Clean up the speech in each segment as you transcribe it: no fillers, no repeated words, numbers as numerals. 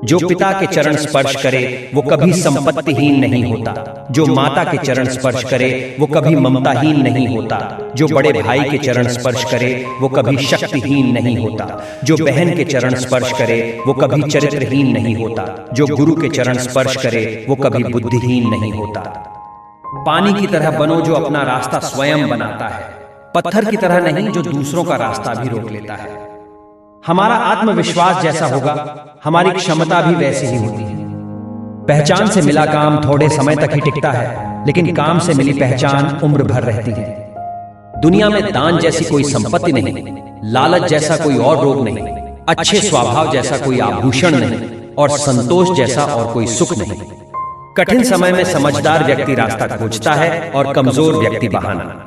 जो पिता के चरण स्पर्श करे वो कभी संपत्तिहीन नहीं होता। जो माता के चरण स्पर्श करे वो कभी ममताहीन नहीं होता। जो बड़े भाई के चरण स्पर्श करे वो कभी शक्तिहीन नहीं होता। जो बहन के चरण स्पर्श करे वो कभी चरित्रहीन नहीं होता। जो गुरु के चरण स्पर्श करे वो कभी बुद्धिहीन नहीं होता। पानी की तरह बनो जो अपना रास्ता स्वयं बनाता है, पत्थर की तरह नहीं जो दूसरों का रास्ता भी रोक लेता है। हमारा आत्मविश्वास जैसा होगा, हमारी क्षमता भी वैसी ही होती है। पहचान से मिला काम थोड़े समय तक ही टिकता है, लेकिन काम से मिली पहचान उम्र भर रहती है। दुनिया में दान जैसी कोई संपत्ति नहीं, लालच जैसा कोई और रोग नहीं, अच्छे स्वभाव जैसा कोई आभूषण नहीं, और संतोष जैसा और कोई सुख नहीं। कठिन समय में समझदार व्यक्ति रास्ता खोजता है और कमजोर व्यक्ति बहाना।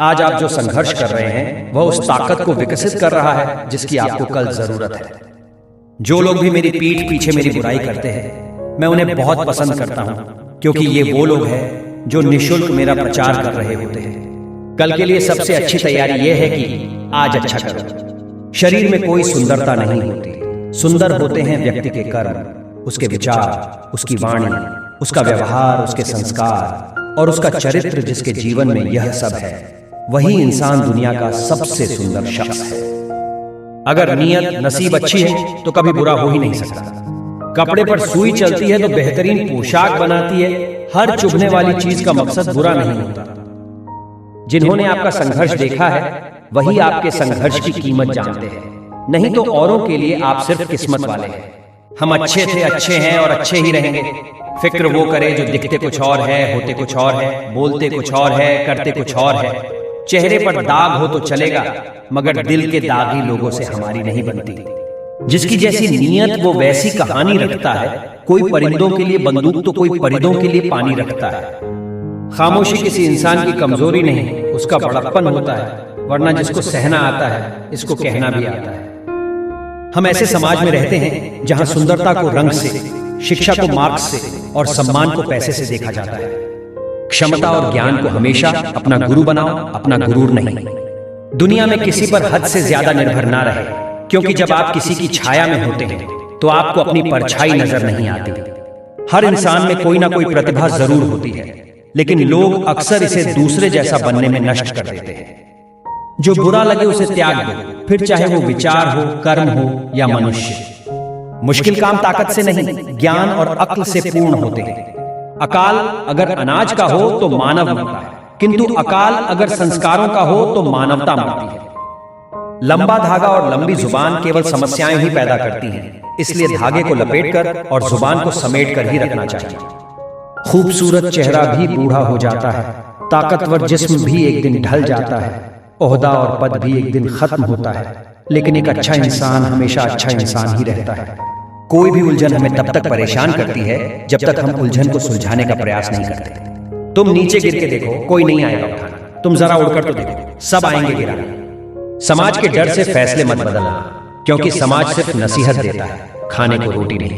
आज आप जो संघर्ष कर रहे हैं वह उस ताकत को विकसित कर रहा है जिसकी आपको कल जरूरत है। जो लोग भी मेरी पीठ पीछे मेरी बुराई करते हैं, मैं उन्हें बहुत पसंद करता हूं, क्योंकि ये वो लोग हैं जो निःशुल्क मेरा प्रचार कर रहे होते हैं। कल के लिए सबसे अच्छी तैयारी यह है कि आज अच्छा करो। शरीर में कोई सुंदरता नहीं होती, सुंदर होते हैं व्यक्ति के कर्म, उसके विचार, उसकी वाणी, उसका व्यवहार, उसके संस्कार और उसका चरित्र। जिसके जीवन में यह सब है वही इंसान दुनिया का सबसे सुंदर शख्स है। अगर नियत नसीब अच्छी है तो कभी बुरा हो ही नहीं सकता। कपड़े पर सुई चलती है तो बेहतरीन पोशाक बनाती है। हर चुभने वाली चीज का मकसद बुरा नहीं होता। जिन्होंने आपका संघर्ष देखा है वही आपके संघर्ष की कीमत जानते हैं, नहीं तो औरों के लिए आप सिर्फ किस्मत वाले हैं। हम अच्छे थे, अच्छे हैं और अच्छे ही रहेंगे। फिक्र वो करे जो दिखते कुछ और है, होते कुछ और है, बोलते कुछ और है, करते कुछ और है। चेहरे पर दाग हो तो चलेगा, मगर दिल के दागी लोगों से हमारी नहीं बनती। जिसकी जैसी नीयत वो वैसी कहानी रखता है। कोई परिंदों के लिए बंदूक तो कोई परिंदों के लिए पानी रखता है। खामोशी किसी इंसान की कमजोरी नहीं, उसका बड़प्पन होता है। वरना जिसको सहना आता है इसको कहना भी आता है। हम ऐसे समाज में रहते हैं जहां सुंदरता को रंग से, शिक्षा को मार्क्स से और सम्मान को पैसे से देखा जाता है। क्षमता और ज्ञान को हमेशा अपना गुरु बनाओ, अपना गुरूर नहीं। दुनिया में किसी पर हद से ज्यादा निर्भर ना रहे, क्योंकि जब आप किसी की छाया में होते हैं तो आपको अपनी परछाई नजर नहीं आती। हर इंसान में कोई ना कोई प्रतिभा जरूर होती है, लेकिन लोग अक्सर इसे दूसरे जैसा बनने में नष्ट कर देते हैं। जो बुरा लगे उसे त्याग दो, फिर चाहे वो विचार हो, कर्म हो या मनुष्य। मुश्किल काम ताकत से नहीं, ज्ञान और अक्ल से पूर्ण होते हैं। अकाल अगर अनाज का हो तो मानव मरता है, किंतु अकाल अगर संस्कारों का हो तो मानवता मरती है। लंबा धागा और लंबी जुबान केवल समस्याएं ही पैदा करती हैं, इसलिए धागे को लपेटकर और जुबान को समेटकर ही रखना चाहिए। खूबसूरत चेहरा भी बूढ़ा हो जाता है, ताकतवर जिस्म भी एक दिन ढल जाता है, ओहदा और पद भी एक दिन खत्म होता है, लेकिन एक अच्छा इंसान हमेशा अच्छा इंसान ही रहता है। कोई भी उलझन हमें तब तक परेशान करती है जब तक हम उलझन को सुलझाने का प्रयास नहीं करते। तुम नीचे गिर के देखो, कोई नहीं आएगा उठाना। तुम जरा उड़कर तो देखो, सब आएंगे गिराने। समाज के डर से फैसले मत बदलना, क्योंकि समाज सिर्फ नसीहत देता है, खाने को रोटी नहीं।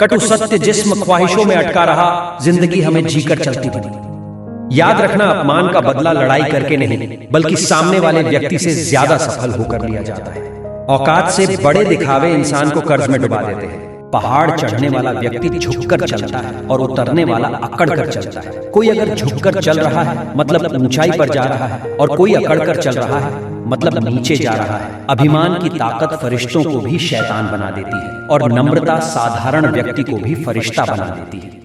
कटु सत्य जिस्म ख्वाहिशों में अटका रहा, जिंदगी हमें जीकर चलती बनी। याद रखना, अपमान का बदला लड़ाई करके नहीं, बल्कि सामने वाले व्यक्ति से ज्यादा सफल होकर लिया जाता है। औकात से बड़े दिखावे इंसान को कर्ज में डुबा देते हैं। पहाड़ चढ़ने वाला व्यक्ति झुककर चलता है और उतरने वाला अकड़कर चलता है। कोई अगर झुककर चल रहा है मतलब ऊंचाई पर जा रहा है, और कोई अकड़कर चल रहा है मतलब नीचे जा रहा है। अभिमान की ताकत फरिश्तों को भी शैतान बना देती है, और नम्रता साधारण व्यक्ति को भी फरिश्ता बना देती है।